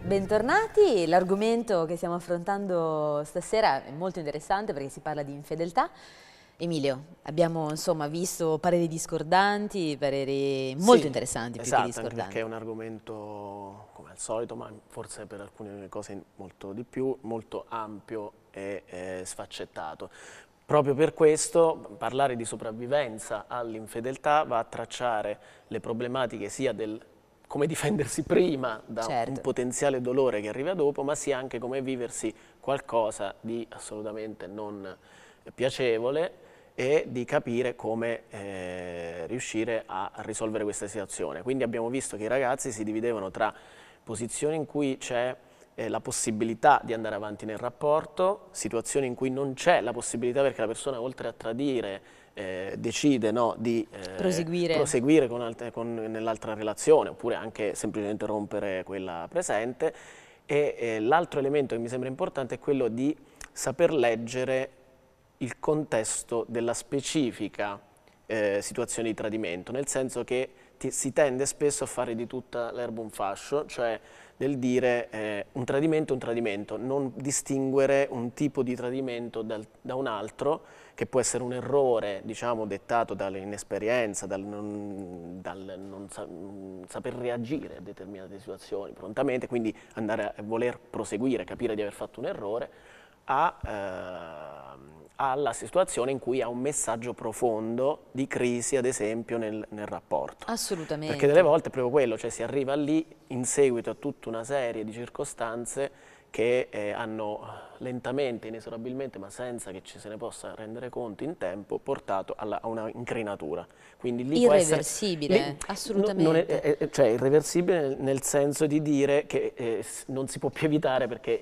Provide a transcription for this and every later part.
Bentornati, l'argomento che stiamo affrontando stasera è molto interessante perché si parla di infedeltà. Emilio, abbiamo insomma visto pareri discordanti, pareri molto interessanti più che esatto, discordanti. anche perché è un argomento, come al solito, ma forse per alcune cose molto di più, molto ampio e sfaccettato. Proprio per questo parlare di sopravvivenza all'infedeltà va a tracciare le problematiche sia del come difendersi prima da un potenziale dolore che arriva dopo, ma sia anche come viversi qualcosa di assolutamente non piacevole e di capire come riuscire a risolvere questa situazione. Quindi abbiamo visto che i ragazzi si dividevano tra posizioni in cui c'è la possibilità di andare avanti nel rapporto, situazioni in cui non c'è la possibilità perché la persona oltre a tradire decide di proseguire nell'altra relazione oppure anche semplicemente rompere quella presente e l'altro elemento che mi sembra importante è quello di saper leggere il contesto della specifica situazione di tradimento, nel senso che si tende spesso a fare di tutta l'erba un fascio, cioè nel dire un tradimento è un tradimento, non distinguere un tipo di tradimento da un altro, che può essere un errore, diciamo, dettato dall'inesperienza, dal non saper reagire a determinate situazioni prontamente, quindi andare a voler proseguire, capire di aver fatto un errore, alla situazione in cui ha un messaggio profondo di crisi, ad esempio, nel rapporto. Assolutamente. Perché delle volte è proprio quello, cioè si arriva lì in seguito a tutta una serie di circostanze che hanno lentamente, inesorabilmente, ma senza che ci se ne possa rendere conto in tempo, portato a una incrinatura. Quindi lì irreversibile, può essere, assolutamente. cioè irreversibile nel senso di dire che non si può più evitare perché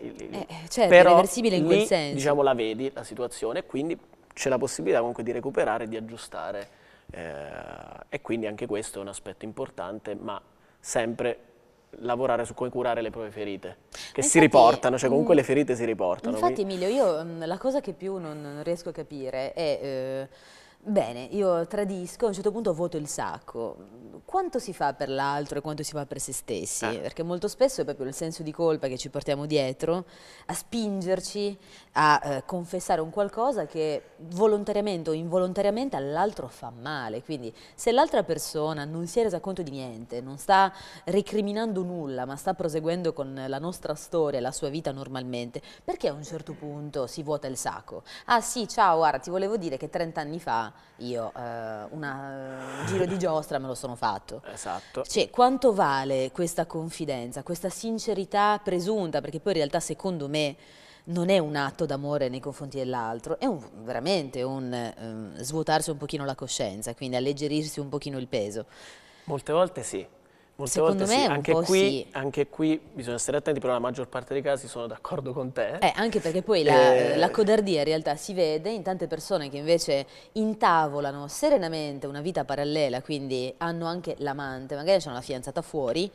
certo, però irreversibile in quel lì, senso. diciamo, la vedi la situazione e quindi c'è la possibilità comunque di recuperare, di aggiustare e quindi anche questo è un aspetto importante, ma sempre lavorare su come curare le proprie ferite, che si riportano, cioè comunque le ferite si riportano. Infatti Emilio, io la cosa che più non riesco a capire è, bene, io tradisco, a un certo punto voto il sacco, quanto si fa per l'altro e quanto si fa per se stessi? Perché molto spesso è proprio il senso di colpa che ci portiamo dietro a spingerci a confessare un qualcosa che volontariamente o involontariamente all'altro fa male, quindi se l'altra persona non si è resa conto di niente, non sta recriminando nulla, ma sta proseguendo con la nostra storia, la sua vita normalmente, perché a un certo punto si vuota il sacco? Ah sì, ciao, guarda, ti volevo dire che 30 anni fa io un giro di giostra me lo sono fatto. Esatto. Cioè, quanto vale questa confidenza, questa sincerità presunta, perché poi in realtà secondo me non è un atto d'amore nei confronti dell'altro, è veramente un svuotarsi un pochino la coscienza, quindi alleggerirsi un pochino il peso. Molte volte sì. Secondo me un po' sì. Anche qui bisogna stare attenti, però la maggior parte dei casi sono d'accordo con te. Anche perché poi la codardia in realtà si vede in tante persone che invece intavolano serenamente una vita parallela, quindi hanno anche l'amante, magari c'è una fidanzata fuori,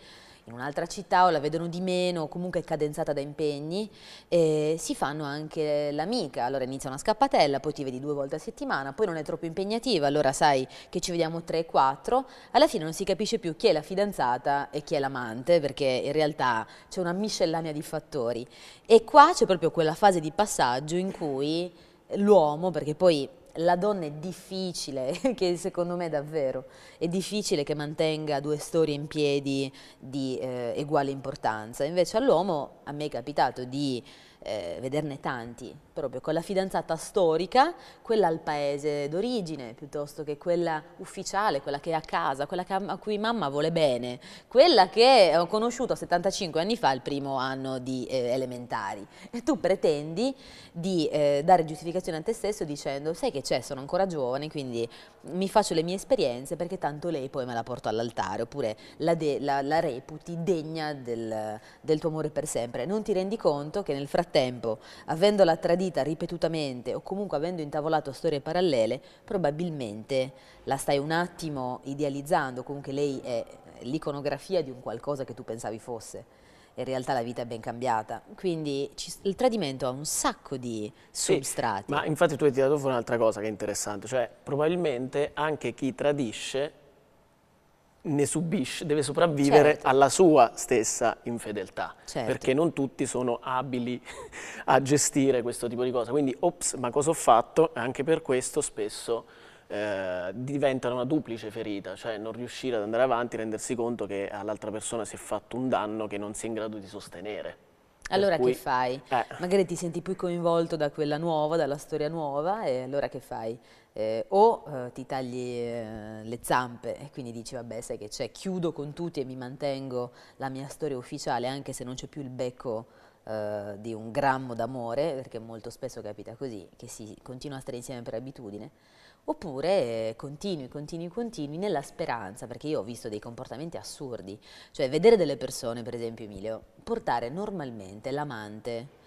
in un'altra città o la vedono di meno o comunque cadenzata da impegni, si fanno anche l'amica, allora inizia una scappatella, poi ti vedi 2 volte a settimana, poi non è troppo impegnativa, allora sai che ci vediamo 3-4, alla fine non si capisce più chi è la fidanzata e chi è l'amante, perché in realtà c'è una miscellanea di fattori. E qua c'è proprio quella fase di passaggio in cui l'uomo, perché poi la donna è difficile, che secondo me davvero, è difficile che mantenga 2 storie in piedi di uguale importanza. Invece all'uomo, a me è capitato di vederne tanti, proprio con la fidanzata storica, quella al paese d'origine, piuttosto che quella ufficiale, quella che è a casa, quella a cui mamma vuole bene, quella che ho conosciuto 75 anni fa, il primo anno di elementari. E tu pretendi di dare giustificazione a te stesso dicendo, sai che c'è, sono ancora giovane, quindi mi faccio le mie esperienze perché tanto lei poi me la porto all'altare, oppure la reputi degna del tuo amore per sempre. Non ti rendi conto che nel frattempo, avendola tradita ripetutamente o comunque avendo intavolato storie parallele, probabilmente la stai un attimo idealizzando, comunque lei è l'iconografia di un qualcosa che tu pensavi fosse. In realtà la vita è ben cambiata, quindi il tradimento ha un sacco di substrati. Ma infatti tu hai tirato fuori un'altra cosa che è interessante, cioè probabilmente anche chi tradisce ne subisce, deve sopravvivere alla sua stessa infedeltà, perché non tutti sono abili a gestire questo tipo di cosa. Quindi, ops, ma cosa ho fatto? Anche per questo spesso diventano una duplice ferita, cioè non riuscire ad andare avanti, rendersi conto che all'altra persona si è fatto un danno che non si è in grado di sostenere. Allora che fai? Magari ti senti più coinvolto da quella nuova, dalla storia nuova, e allora che fai? Ti tagli le zampe e quindi dici vabbè, sai che c'è, chiudo con tutti e mi mantengo la mia storia ufficiale anche se non c'è più il becco di un grammo d'amore, perché molto spesso capita così, che si continua a stare insieme per abitudine. Oppure continui nella speranza, perché io ho visto dei comportamenti assurdi, cioè vedere delle persone, per esempio Emilio, portare normalmente l'amante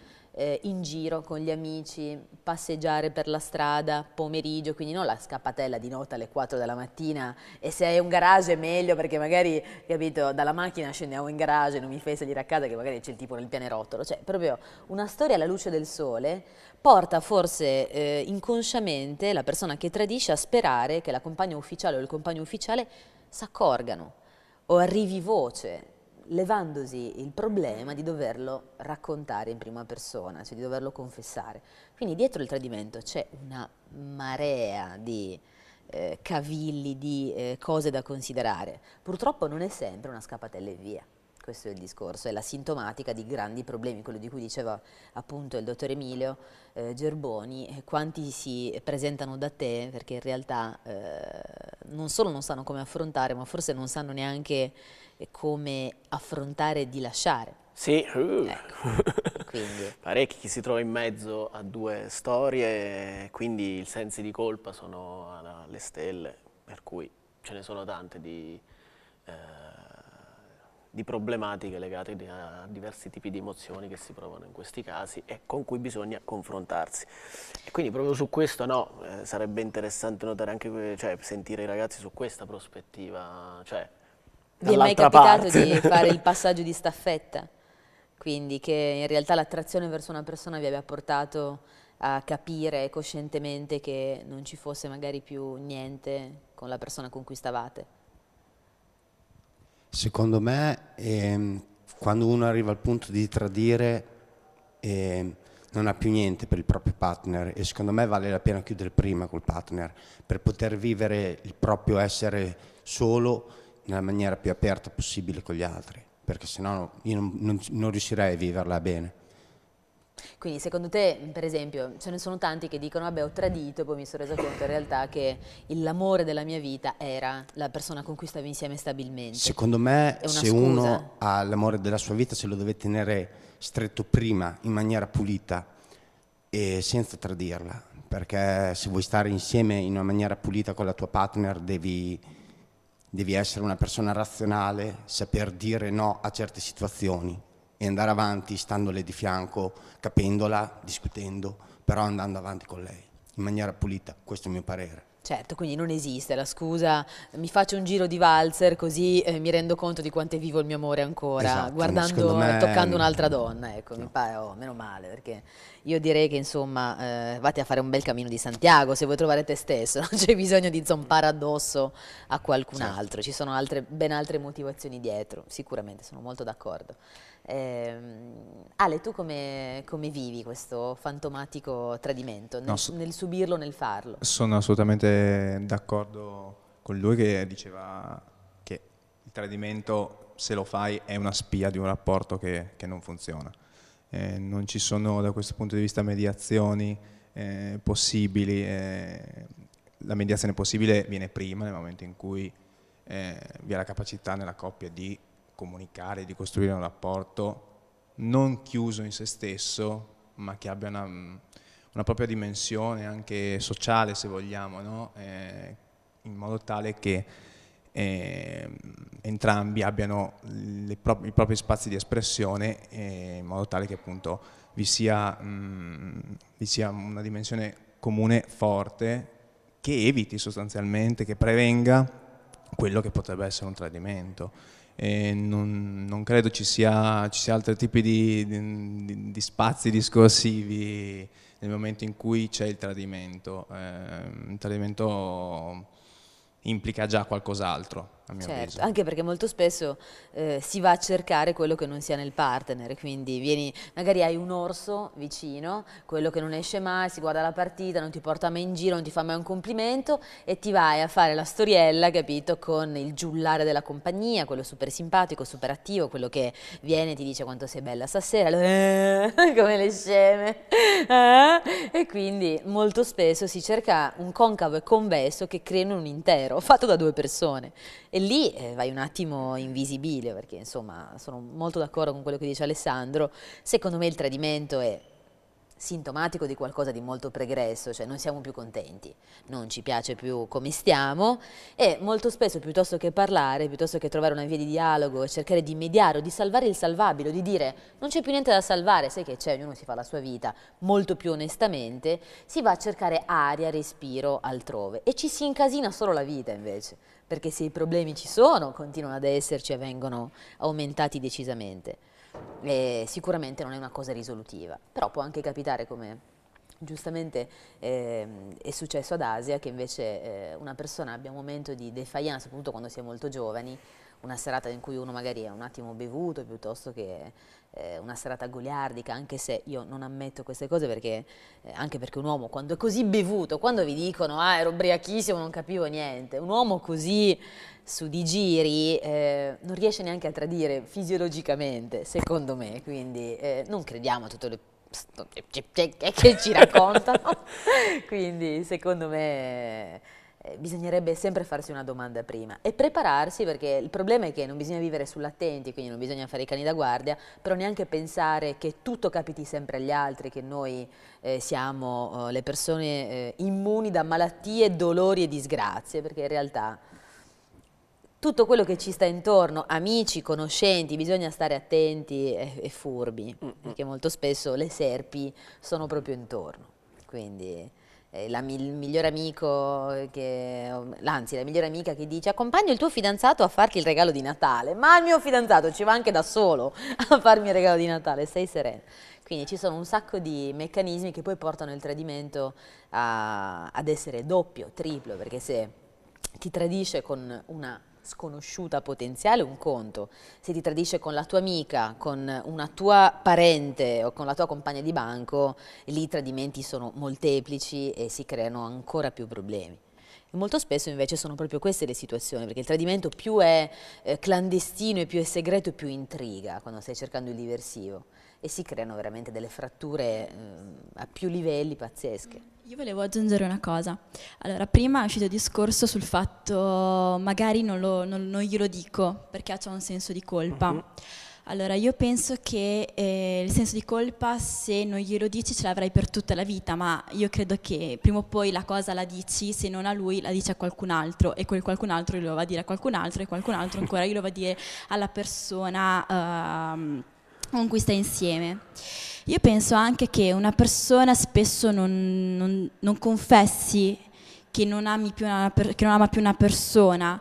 in giro con gli amici, passeggiare per la strada, pomeriggio, quindi non la scappatella di notte alle 4 della mattina e se hai un garage è meglio perché magari, capito, dalla macchina scendiamo in garage, non mi fai salire a casa che magari c'è il tipo nel pianerottolo, cioè proprio una storia alla luce del sole porta forse inconsciamente la persona che tradisce a sperare che la compagna ufficiale o il compagno ufficiale s'accorgano o arrivi voce, levandosi il problema di doverlo raccontare in prima persona, cioè di doverlo confessare. Quindi dietro il tradimento c'è una marea di cavilli, di cose da considerare. Purtroppo non è sempre una scappatella e via. Questo è il discorso, è la sintomatica di grandi problemi, quello di cui diceva appunto il dottor Emilio Gerboni, quanti si presentano da te perché in realtà non solo non sanno come affrontare, ma forse non sanno neanche come affrontare e di lasciare. Sì, quindi. Parecchi chi si trova in mezzo a due storie, quindi il sensi di colpa sono alle stelle, per cui ce ne sono tante di problematiche legate a diversi tipi di emozioni che si provano in questi casi e con cui bisogna confrontarsi. E quindi proprio su questo sarebbe interessante notare anche, cioè, sentire i ragazzi su questa prospettiva, cioè vi è mai capitato di fare il passaggio di staffetta? Quindi che in realtà l'attrazione verso una persona vi abbia portato a capire coscientemente che non ci fosse magari più niente con la persona con cui stavate? Secondo me, quando uno arriva al punto di tradire, non ha più niente per il proprio partner e secondo me vale la pena chiudere prima col partner per poter vivere il proprio essere solo nella maniera più aperta possibile con gli altri, perché sennò io non riuscirei a viverla bene. Quindi secondo te, per esempio, ce ne sono tanti che dicono vabbè ho tradito e poi mi sono resa conto in realtà che l'amore della mia vita era la persona con cui stavo insieme stabilmente. Secondo me se uno ha l'amore della sua vita se lo deve tenere stretto prima, in maniera pulita e senza tradirla, perché se vuoi stare insieme in una maniera pulita con la tua partner devi essere una persona razionale, saper dire no a certe situazioni e andare avanti standole di fianco, capendola, discutendo, però andando avanti con lei, in maniera pulita, questo è il mio parere. Certo, quindi non esiste la scusa, mi faccio un giro di valzer così mi rendo conto di quanto è vivo il mio amore ancora, esatto, guardando e toccando un'altra donna, ecco, no. Mi pare, meno male, perché io direi che insomma vatti a fare un bel cammino di Santiago se vuoi trovare te stesso, non c'è bisogno di zompare addosso a qualcun altro, ci sono ben altre motivazioni dietro, sicuramente, sono molto d'accordo. Ale, tu come vivi questo fantomatico tradimento, nel subirlo, nel farlo? Sono assolutamente d'accordo con lui che diceva che il tradimento, se lo fai, è una spia di un rapporto che non funziona. Non ci sono da questo punto di vista mediazioni possibili. La mediazione possibile viene prima, nel momento in cui vi è la capacità nella coppia di comunicare, di costruire un rapporto non chiuso in se stesso, ma che abbia una propria dimensione anche sociale, se vogliamo, no? In modo tale che entrambi abbiano i propri spazi di espressione, in modo tale che appunto vi sia una dimensione comune forte che eviti sostanzialmente, che prevenga quello che potrebbe essere un tradimento. Non credo ci sia altri tipi di spazi discorsivi nel momento in cui c'è il tradimento. Il tradimento implica già qualcos'altro a mio Certo, avviso. anche perché molto spesso si va a cercare quello che non si ha nel partner, quindi magari hai un orso vicino, quello che non esce mai, si guarda la partita, non ti porta mai in giro, non ti fa mai un complimento e ti vai a fare la storiella, capito, con il giullare della compagnia, quello super simpatico, super attivo, quello che viene e ti dice quanto sei bella stasera, come le sceme, e quindi molto spesso si cerca un concavo e convesso che creano un intero, fatto da due persone. E lì vai un attimo invisibile, perché insomma sono molto d'accordo con quello che dice Alessandro. Secondo me il tradimento è sintomatico di qualcosa di molto pregresso, cioè non siamo più contenti, non ci piace più come stiamo e molto spesso piuttosto che parlare, piuttosto che trovare una via di dialogo e cercare di mediare o di salvare il salvabile, o di dire non c'è più niente da salvare, sai che c'è, ognuno si fa la sua vita molto più onestamente, si va a cercare aria, respiro altrove e ci si incasina solo la vita invece, perché se i problemi ci sono, continuano ad esserci e vengono aumentati decisamente. E sicuramente non è una cosa risolutiva, però può anche capitare come giustamente è successo ad Asia, che invece una persona abbia un momento di défaillance, soprattutto quando si è molto giovani, una serata in cui uno magari è un attimo bevuto piuttosto che una serata goliardica, anche se io non ammetto queste cose perché anche perché un uomo quando è così bevuto, quando vi dicono ero ubriachissimo, non capivo niente, un uomo così su di giri non riesce neanche a tradire fisiologicamente, secondo me, quindi non crediamo a tutte le che ci raccontano, quindi secondo me bisognerebbe sempre farsi una domanda prima e prepararsi, perché il problema è che non bisogna vivere sull'attenti, quindi non bisogna fare i cani da guardia, però neanche pensare che tutto capiti sempre agli altri, che noi siamo le persone immuni da malattie, dolori e disgrazie, perché in realtà tutto quello che ci sta intorno, amici, conoscenti, bisogna stare attenti e furbi, perché molto spesso le serpi sono proprio intorno. Quindi il migliore amico anzi la migliore amica che dice accompagno il tuo fidanzato a farti il regalo di Natale, ma il mio fidanzato ci va anche da solo a farmi il regalo di Natale, stai sereno. Quindi ci sono un sacco di meccanismi che poi portano il tradimento ad essere doppio, triplo, perché se ti tradisce con una sconosciuta potenziale un conto, se ti tradisce con la tua amica, con una tua parente o con la tua compagna di banco, lì i tradimenti sono molteplici e si creano ancora più problemi. E molto spesso invece sono proprio queste le situazioni, perché il tradimento più è clandestino e più è segreto e più intriga quando stai cercando il diversivo e si creano veramente delle fratture a più livelli pazzesche. Io volevo aggiungere una cosa. Allora, prima è uscito il discorso sul fatto magari non glielo dico perché c'è un senso di colpa. Allora, io penso che il senso di colpa, se non glielo dici, ce l'avrai per tutta la vita, ma io credo che prima o poi la cosa la dici, se non a lui, la dici a qualcun altro, e quel qualcun altro glielo va a dire a qualcun altro, e qualcun altro ancora glielo va a dire alla persona con cui stai insieme. Io penso anche che una persona spesso non confessi che non ama più una persona,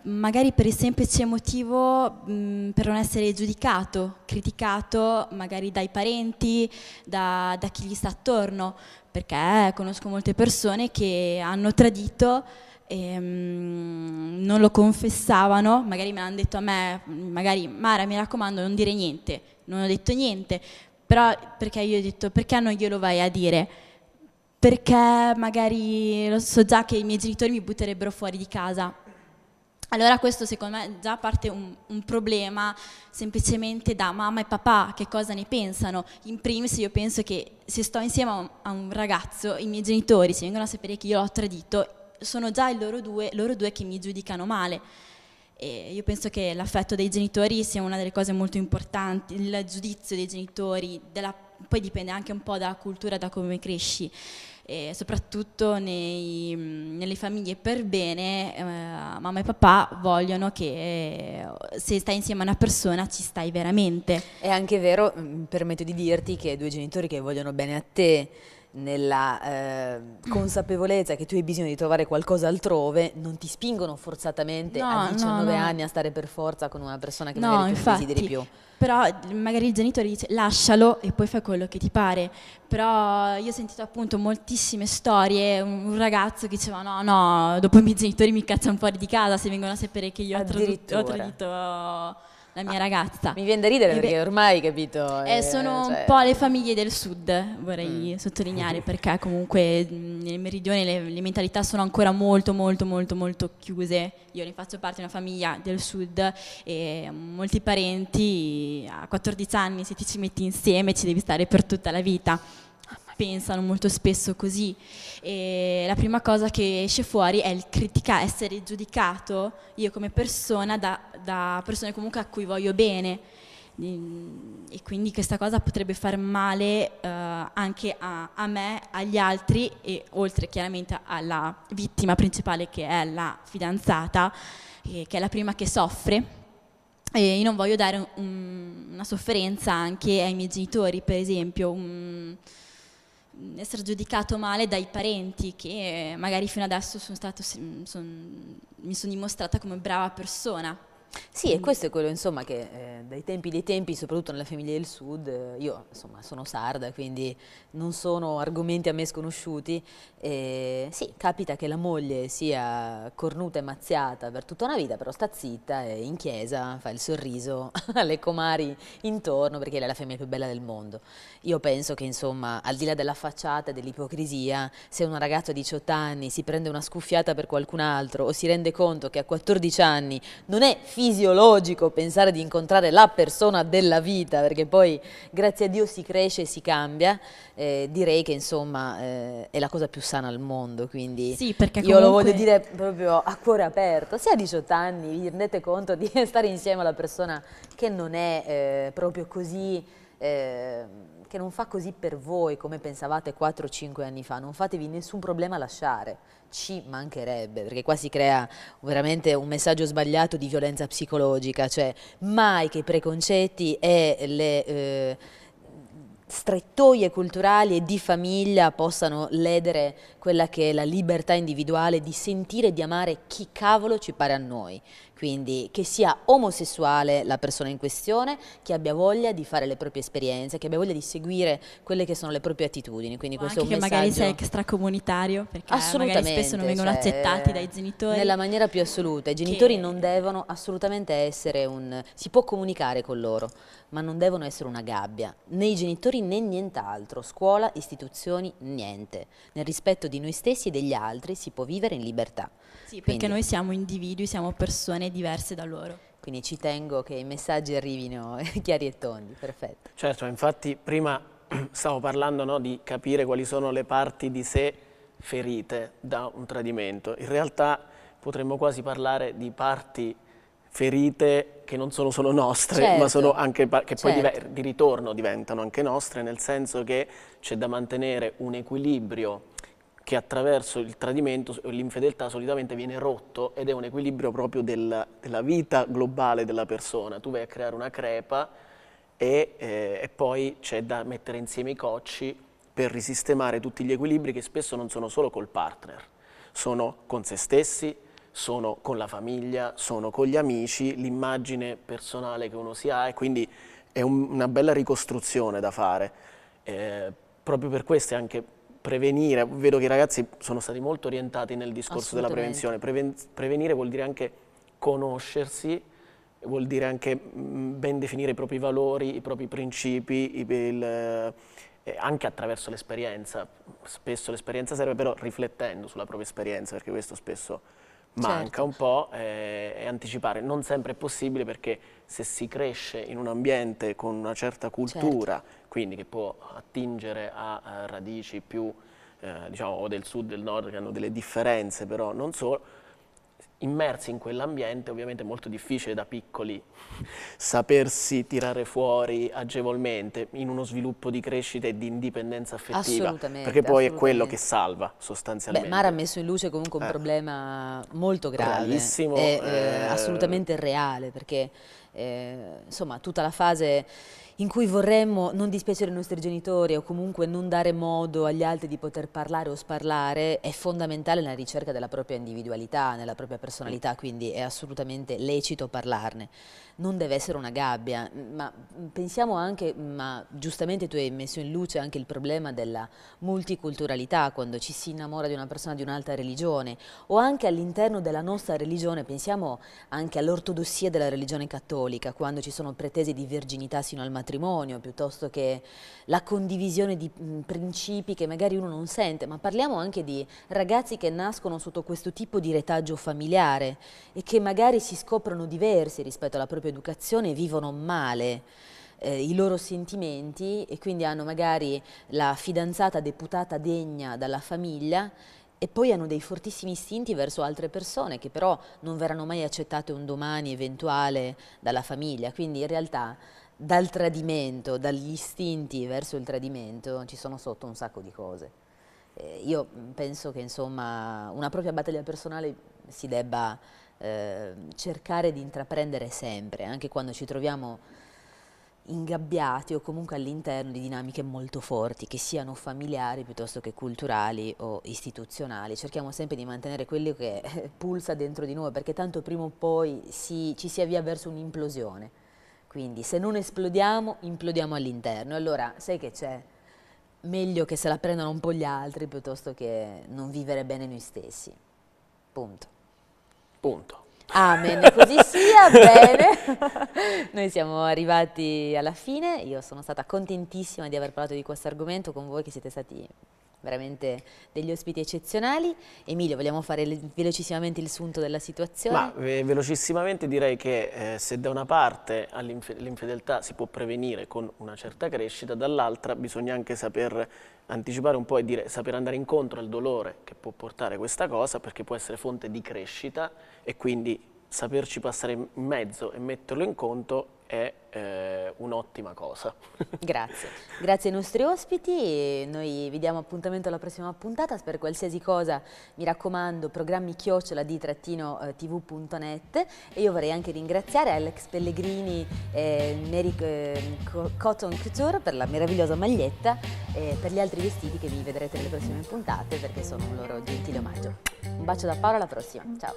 magari per il semplice motivo per non essere giudicato, criticato magari dai parenti, da chi gli sta attorno, perché conosco molte persone che hanno tradito e non lo confessavano, magari me l'hanno detto a me, magari Mara mi raccomando non dire niente, non ho detto niente, però perché io ho detto perché non glielo vai a dire? Perché magari lo so già che i miei genitori mi butterebbero fuori di casa. Allora questo secondo me già parte un problema semplicemente da mamma e papà, che cosa ne pensano. In primis io penso che se sto insieme a un ragazzo, i miei genitori, se vengono a sapere che io l'ho tradito, sono già loro due che mi giudicano male. E io penso che l'affetto dei genitori sia una delle cose molto importanti, il giudizio dei genitori, poi dipende anche un po' dalla cultura, da come cresci. E soprattutto nelle famiglie per bene, mamma e papà vogliono che se stai insieme a una persona ci stai veramente. È anche vero, mi permetto di dirti, che due genitori che vogliono bene a te nella consapevolezza che tu hai bisogno di trovare qualcosa altrove, non ti spingono forzatamente a 19 anni a stare per forza con una persona che magari tu non desideri più. Però magari il genitore dice lascialo e poi fai quello che ti pare. Però io ho sentito appunto moltissime storie, un ragazzo che diceva no, dopo i miei genitori mi cacciano fuori di casa se vengono a sapere che io ho tradito la mia ragazza. Mi viene da ridere perché ormai, capito? Sono un po' le famiglie del sud, vorrei sottolineare, perché comunque nel meridione le mentalità sono ancora molto chiuse. Io ne faccio parte di una famiglia del sud e molti parenti a 14 anni, se ti ci metti insieme ci devi stare per tutta la vita. Pensano molto spesso così, e la prima cosa che esce fuori è il essere giudicato io come persona da persone comunque a cui voglio bene, e quindi questa cosa potrebbe far male anche a me, agli altri, e oltre chiaramente alla vittima principale che è la fidanzata, che è la prima che soffre. E io non voglio dare una sofferenza anche ai miei genitori, per esempio, essere giudicato male dai parenti che magari fino adesso mi sono dimostrata come brava persona. Sì, e questo è quello, insomma, che dai tempi dei tempi, soprattutto nelle famiglie del sud, io insomma sono sarda, quindi non sono argomenti a me sconosciuti, sì, capita che la moglie sia cornuta e mazziata per tutta una vita, però sta zitta e in chiesa fa il sorriso alle comari intorno perché lei è la femmina più bella del mondo. Io penso che, insomma, al di là della facciata e dell'ipocrisia, se un ragazzo a 18 anni si prende una scuffiata per qualcun altro o si rende conto che a 14 anni non è fisiologico pensare di incontrare la persona della vita, perché poi grazie a Dio si cresce e si cambia, direi che insomma è la cosa più sana al mondo, quindi sì, perché io lo voglio dire proprio a cuore aperto. Se a 18 anni vi rendete conto di stare insieme alla persona che non è proprio così, che non fa così per voi come pensavate 4-5 anni fa, non fatevi nessun problema a lasciare, ci mancherebbe, perché qua si crea veramente un messaggio sbagliato di violenza psicologica, cioè mai che i preconcetti e le strettoie culturali e di famiglia possano ledere quella che è la libertà individuale di sentire e di amare chi cavolo ci pare a noi. Quindi che sia omosessuale la persona in questione, che abbia voglia di fare le proprie esperienze, che abbia voglia di seguire quelle che sono le proprie attitudini. Quindi questo anche è un che messaggio magari sei extracomunitario, perché magari spesso non vengono cioè, accettati dai genitori. Nella maniera più assoluta. I genitori non devono assolutamente essere si può comunicare con loro, ma non devono essere una gabbia, né i genitori né nient'altro, scuola, istituzioni, niente. Nel rispetto di noi stessi e degli altri si può vivere in libertà. Sì, perché noi siamo individui, siamo persone diverse da loro. Quindi ci tengo che i messaggi arrivino chiari e tondi, perfetto. Certo, infatti prima stavo parlando, no, di capire quali sono le parti di sé ferite da un tradimento. In realtà potremmo quasi parlare di parti ferite che non sono solo nostre, certo, ma sono anche che poi certo, di ritorno diventano anche nostre, nel senso che c'è da mantenere un equilibrio che attraverso il tradimento o l'infedeltà solitamente viene rotto, ed è un equilibrio proprio della vita globale della persona. Tu vai a creare una crepa e poi c'è da mettere insieme i cocci per risistemare tutti gli equilibri che spesso non sono solo col partner, sono con se stessi, sono con la famiglia, sono con gli amici, l'immagine personale che uno si ha, e quindi è una bella ricostruzione da fare. Proprio per questo è anche prevenire, vedo che i ragazzi sono stati molto orientati nel discorso della prevenzione. Prevenire vuol dire anche conoscersi, vuol dire anche ben definire i propri valori, i propri principi, anche attraverso l'esperienza. Spesso l'esperienza serve, però riflettendo sulla propria esperienza, perché questo spesso manca un po', e anticipare. Non sempre è possibile, perché se si cresce in un ambiente con una certa cultura, quindi che può attingere a radici più diciamo, o del sud, del nord, che hanno delle differenze, però non solo, immersi in quell'ambiente, ovviamente è molto difficile da piccoli sapersi tirare fuori agevolmente in uno sviluppo di crescita e di indipendenza affettiva, perché poi è quello che salva sostanzialmente. Beh, Mara ha messo in luce comunque un problema molto grave, è assolutamente reale, perché insomma tutta la fase in cui vorremmo non dispiacere i nostri genitori o comunque non dare modo agli altri di poter parlare o sparlare, è fondamentale nella ricerca della propria individualità, nella propria personalità, quindi è assolutamente lecito parlarne. Non deve essere una gabbia, ma pensiamo anche, ma giustamente tu hai messo in luce anche il problema della multiculturalità, quando ci si innamora di una persona di un'altra religione, o anche all'interno della nostra religione, pensiamo anche all'ortodossia della religione cattolica, quando ci sono pretese di verginità sino al matrimonio, piuttosto che la condivisione di principi che magari uno non sente, ma parliamo anche di ragazzi che nascono sotto questo tipo di retaggio familiare e che magari si scoprono diversi rispetto alla propria educazione e vivono male i loro sentimenti e quindi hanno magari la fidanzata deputata degna dalla famiglia e poi hanno dei fortissimi istinti verso altre persone che però non verranno mai accettate un domani eventuale dalla famiglia, quindi in realtà dal tradimento, dagli istinti verso il tradimento ci sono sotto un sacco di cose. Io penso che insomma una propria battaglia personale si debba cercare di intraprendere sempre, anche quando ci troviamo ingabbiati o comunque all'interno di dinamiche molto forti, che siano familiari piuttosto che culturali o istituzionali. Cerchiamo sempre di mantenere quello che pulsa dentro di noi, perché tanto prima o poi ci si avvia verso un'implosione. Quindi se non esplodiamo, implodiamo all'interno. Allora, sai che c'è? Meglio che se la prendano un po' gli altri piuttosto che non vivere bene noi stessi. Punto. Punto. Amen, così sia, bene. Noi siamo arrivati alla fine, io sono stata contentissima di aver parlato di questo argomento con voi che siete stati veramente degli ospiti eccezionali. Emilio, vogliamo fare velocissimamente il sunto della situazione? Ma velocissimamente direi che se da una parte l'infedeltà si può prevenire con una certa crescita, dall'altra bisogna anche saper anticipare un po' e saper andare incontro al dolore che può portare questa cosa, perché può essere fonte di crescita e quindi saperci passare in mezzo e metterlo in conto è un'ottima cosa. Grazie. Grazie ai nostri ospiti e noi vi diamo appuntamento alla prossima puntata. Per qualsiasi cosa, mi raccomando, programmi@di-tv.net e io vorrei anche ringraziare Alex Pellegrini e Mary Cotton Couture per la meravigliosa maglietta e per gli altri vestiti che vi vedrete nelle prossime puntate perché sono un loro gentile omaggio. Un bacio da Paola, alla prossima. Ciao.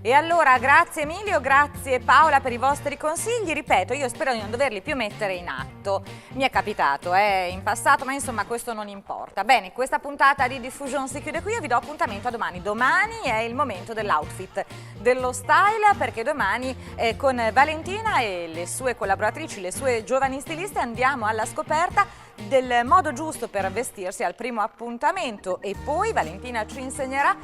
E allora grazie Emilio, grazie Paola per i vostri consigli, ripeto io spero di non doverli più mettere in atto, mi è capitato in passato ma insomma questo non importa. Bene, questa puntata di Diffusion si chiude qui, io vi do appuntamento a domani, domani è il momento dell'outfit, dello style perché domani con Valentina e le sue collaboratrici, le sue giovani stiliste andiamo alla scoperta del modo giusto per vestirsi al primo appuntamento e poi Valentina ci insegnerà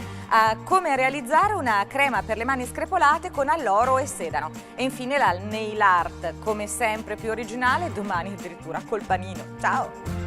come realizzare una crema per le mani screpolate con alloro e sedano e infine la nail art come sempre più originale, domani addirittura col panino. Ciao!